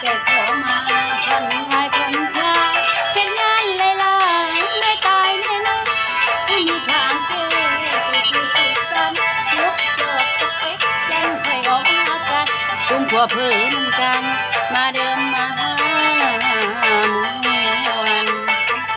แต่ขอมาผ่อนคลายผ่อนคลายเฮ็ดงานหลายๆไม่ตายแน่นอนไม่มีทางแก้ก็คือสุดซ้ำลุกจอดตะเป๊กยังค่อยออกมากันจุ่มผัวเพิ่นกันมาเด้อ